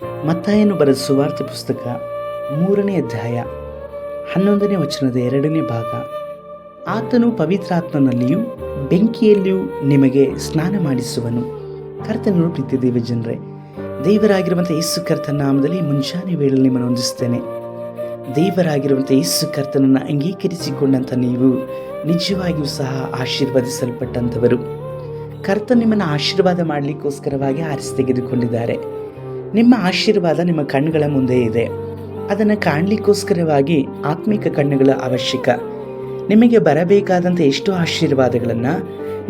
ಮತ್ತಾಯನು ಬರೆದ ಸುವಾರ್ತೆ ಪುಸ್ತಕ 3ನೇ ಅಧ್ಯಾಯ 11ನೇ ವಚನದ 2ನೇ ಭಾಗ. ಆತನು ಪವಿತ್ರಾತ್ಮನಲ್ಲಿಯೂ ಬೆಂಕಿಯಲ್ಲಿಯೂ ನಿಮಗೆ ಸ್ನಾನ ಮಾಡಿಸುವನು. ಕರ್ತನನ್ನು ಪ್ರೀತಿ ದೇವ ಜನರೇ, ದೇವರಾಗಿರುವಂಥ ಯೇಸು ಕರ್ತನ ನಾಮದಲ್ಲಿ ಮುಂಜಾನೆ ವೇಳೆಯಲ್ಲಿ ನಿಮ್ಮನ್ನು ವಂದಿಸ್ತೇನೆ. ದೇವರಾಗಿರುವಂಥ ಯೇಸು ಕರ್ತನನ್ನು ಅಂಗೀಕರಿಸಿಕೊಂಡಂಥ ನೀವು ನಿಜವಾಗಿಯೂ ಸಹ ಆಶೀರ್ವದಿಸಲ್ಪಟ್ಟಂಥವರು. ಕರ್ತ ನಿಮ್ಮನ್ನು ಆಶೀರ್ವಾದ ಮಾಡಲಿಕ್ಕೋಸ್ಕರವಾಗಿ ಆರಿಸಿ ತೆಗೆದುಕೊಂಡಿದ್ದಾರೆ. ನಿಮ್ಮ ಆಶೀರ್ವಾದ ನಿಮ್ಮ ಕಣ್ಣುಗಳ ಮುಂದೆ ಇದೆ. ಅದನ್ನು ಕಾಣಲಿಕ್ಕೋಸ್ಕರವಾಗಿ ಆತ್ಮಿಕ ಕಣ್ಣುಗಳ ಅವಶ್ಯಕ. ನಿಮಗೆ ಬರಬೇಕಾದಂಥ ಎಷ್ಟೋ ಆಶೀರ್ವಾದಗಳನ್ನು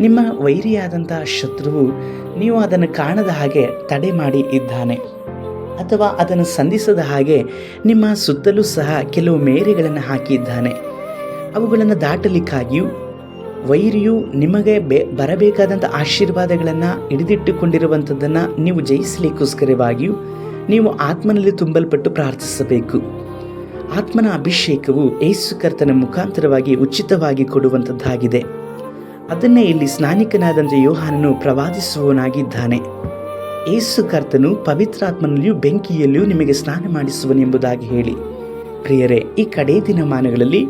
ನಿಮ್ಮ ವೈರಿಯಾದಂಥ ಶತ್ರುವು ನೀವು ಅದನ್ನು ಕಾಣದ ಹಾಗೆ ತಡೆ ಮಾಡಿ ಇದ್ದಾನೆ, ಅಥವಾ ಅದನ್ನು ಸಂಧಿಸದ ಹಾಗೆ ನಿಮ್ಮ ಸುತ್ತಲೂ ಸಹ ಕೆಲವು ಮೇರೆಗಳನ್ನು ಹಾಕಿದ್ದಾನೆ. ಅವುಗಳನ್ನು ದಾಟಲಿಕ್ಕಾಗಿಯೂ ವೈರಿಯು ನಿಮಗೆ ಬರಬೇಕಾದಂಥ ಆಶೀರ್ವಾದಗಳನ್ನು ಹಿಡಿದಿಟ್ಟುಕೊಂಡಿರುವಂಥದ್ದನ್ನು ನೀವು ಜಯಿಸಲಿಕ್ಕೋಸ್ಕರವಾಗಿಯೂ ನೀವು ಆತ್ಮನಲ್ಲಿ ತುಂಬಲ್ಪಟ್ಟು ಪ್ರಾರ್ಥಿಸಬೇಕು. ಆತ್ಮನ ಅಭಿಷೇಕವು ಯೇಸು ಕರ್ತನ ಮುಖಾಂತರವಾಗಿ ಉಚಿತವಾಗಿ ಕೊಡುವಂಥದ್ದಾಗಿದೆ. ಅದನ್ನೇ ಇಲ್ಲಿ ಸ್ನಾನಿಕನಾದಂಥ ಯೋಹಾನನು ಪ್ರವಾದಿಸುವವನಾಗಿದ್ದಾನೆ. ಯೇಸು ಕರ್ತನು ಪವಿತ್ರಾತ್ಮನಲ್ಲಿಯೂ ಬೆಂಕಿಯಲ್ಲಿಯೂ ನಿಮಗೆ ಸ್ನಾನ ಮಾಡಿಸುವನೆಂಬುದಾಗಿ ಹೇಳಿ. ಪ್ರಿಯರೇ, ಈ ಕಡೇ ದಿನಮಾನಗಳಲ್ಲಿ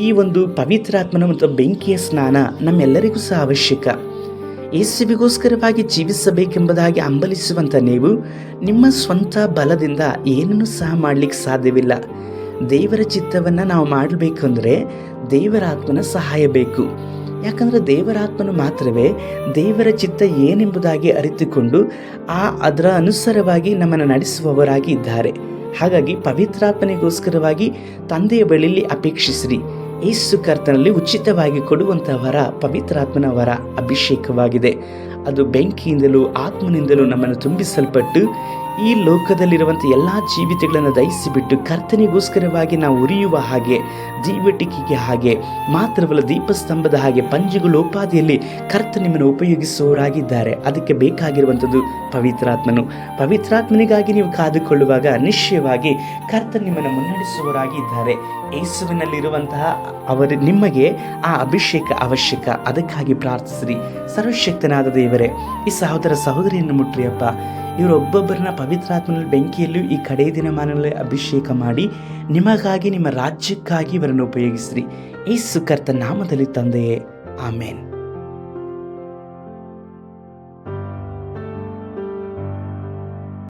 ಈ ಒಂದು ಪವಿತ್ರಾತ್ಮನ ಮತ್ತು ಬೆಂಕಿಯ ಸ್ನಾನ ನಮ್ಮೆಲ್ಲರಿಗೂ ಸಹ ಅವಶ್ಯಕ. ಯೇಸುವಿಗೋಸ್ಕರವಾಗಿ ಜೀವಿಸಬೇಕೆಂಬುದಾಗಿ ಹಂಬಲಿಸುವಂಥ ನೀವು ನಿಮ್ಮ ಸ್ವಂತ ಬಲದಿಂದ ಏನನ್ನೂ ಸಹ ಮಾಡಲಿಕ್ಕೆ ಸಾಧ್ಯವಿಲ್ಲ. ದೇವರ ಚಿತ್ತವನ್ನು ನಾವು ಮಾಡಬೇಕೆಂದರೆ ದೇವರ ಆತ್ಮನ ಸಹಾಯ ಬೇಕು. ಯಾಕಂದರೆ ದೇವರಾತ್ಮನು ಮಾತ್ರವೇ ದೇವರ ಚಿತ್ತ ಏನೆಂಬುದಾಗಿ ಅರಿತುಕೊಂಡು ಅದರ ಅನುಸಾರವಾಗಿ ನಮ್ಮನ್ನು ನಡೆಸುವವರಾಗಿ ಇದ್ದಾರೆ. ಹಾಗಾಗಿ ಪವಿತ್ರಾತ್ಮನಿಗೋಸ್ಕರವಾಗಿ ತಂದೆಯ ಬಳಿಯಲ್ಲಿ ಅಪೇಕ್ಷಿಸಿರಿ. ಯೇಸು ಕರ್ತನಲ್ಲಿ ಉಚಿತವಾಗಿ ಕೊಡುವಂಥ ವರ ಪವಿತ್ರಾತ್ಮನ ವರ ಅಭಿಷೇಕವಾಗಿದೆ. ಅದು ಬೆಂಕಿಯಿಂದಲೂ ಆತ್ಮನಿಂದಲೂ ನಮ್ಮನ್ನು ತುಂಬಿಸಲ್ಪಟ್ಟು ಈ ಲೋಕದಲ್ಲಿರುವಂಥ ಎಲ್ಲ ಜೀವಿತಗಳನ್ನು ದಹಿಸಿಬಿಟ್ಟು ಕರ್ತನಿಗೋಸ್ಕರವಾಗಿ ನಾವು ಉರಿಯುವ ಹಾಗೆ, ದೀವಟಿಕೆಗೆ ಹಾಗೆ ಮಾತ್ರವಲ್ಲ ದೀಪಸ್ತಂಭದ ಹಾಗೆ ಪಂಚುಗಳೋಪಾದಿಯಲ್ಲಿ ಕರ್ತ ನಿಮ್ಮನ್ನು ಉಪಯೋಗಿಸುವವರಾಗಿದ್ದಾರೆ. ಅದಕ್ಕೆ ಬೇಕಾಗಿರುವಂಥದ್ದು ಪವಿತ್ರಾತ್ಮನು. ಪವಿತ್ರಾತ್ಮನಿಗಾಗಿ ನೀವು ಕಾದುಕೊಳ್ಳುವಾಗ ನಿಶ್ಚಯವಾಗಿ ಕರ್ತ ನಿಮ್ಮನ್ನು ಮುನ್ನಡೆಸುವವರಾಗಿದ್ದಾರೆ. ಯೇಸುವಿನಲ್ಲಿರುವಂತಹ ನಿಮಗೆ ಆ ಅಭಿಷೇಕ ಅವಶ್ಯಕ. ಅದಕ್ಕಾಗಿ ಪ್ರಾರ್ಥಿಸಿರಿ. ಸರ್ವಶಕ್ತನಾದ ದೇವರೇ, ಈ ಸಹೋದರ ಸಹೋದರಿಯನ್ನು ಮುಟ್ರಿಯಪ್ಪ. ಇವರೊಬ್ಬೊಬ್ಬರನ್ನ ಪವಿತ್ರಾತ್ಮನಲ್ಲಿ ಬೆಂಕಿಯಲ್ಲೂ ಈ ಕಡೇ ದಿನಮಾನಗಳಲ್ಲಿ ಅಭಿಷೇಕ ಮಾಡಿ ನಿಮಗಾಗಿ ನಿಮ್ಮ ರಾಜ್ಯಕ್ಕಾಗಿ ಇವರನ್ನು ಉಪಯೋಗಿಸಿರಿ. ಯೇಸು ಕರ್ತ ನಾಮದಲ್ಲಿ ತಂದೆಯೇ, ಆಮೇನ್.